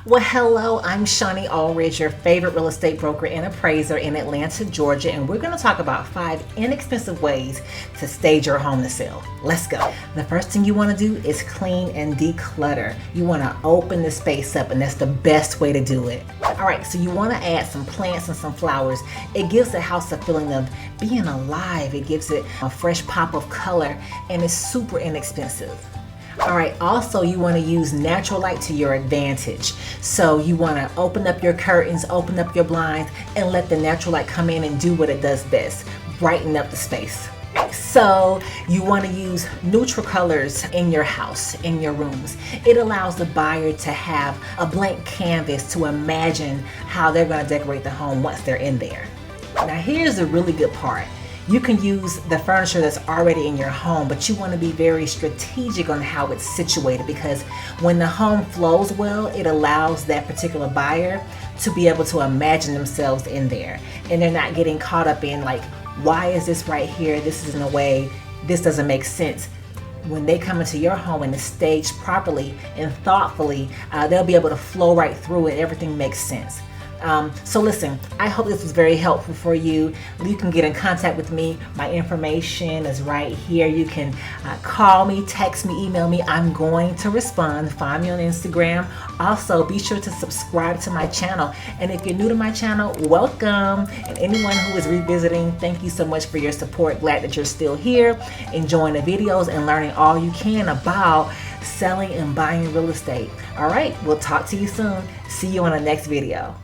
Well, hello, I'm Shonnie Alridge, your favorite real estate broker and appraiser in Atlanta, Georgia, and we're going to talk about 5 inexpensive ways to stage your home to sell. Let's go. The first thing you want to do is clean and declutter. You want to open the space up, and that's the best way to do it. All right, so you want to add some plants and some flowers. It gives the house a feeling of being alive. It gives it a fresh pop of color, and it's super inexpensive. All right, also you want to use natural light to your advantage. So you want to open up your curtains, open up your blinds, and let the natural light come in and do what it does best, brighten up the space. So you want to use neutral colors in your house, in your rooms. It allows the buyer to have a blank canvas to imagine how they're going to decorate the home once they're in there. Now here's the really good part. You can use the furniture that's already in your home, but you want to be very strategic on how it's situated, because when the home flows well, it allows that particular buyer to be able to imagine themselves in there. And they're not getting caught up in like, why is this right here? This is in a way, this doesn't make sense. When they come into your home and it's staged properly and thoughtfully, they'll be able to flow right through it. Everything makes sense. So listen, I hope this was very helpful for you. You can get in contact with me. My information is right here. You can call me, text me, email me. I'm going to respond. Find me on Instagram. Also, be sure to subscribe to my channel. And if you're new to my channel, welcome. And anyone who is revisiting, thank you so much for your support. Glad that you're still here, enjoying the videos and learning all you can about selling and buying real estate. All right, we'll talk to you soon. See you on the next video.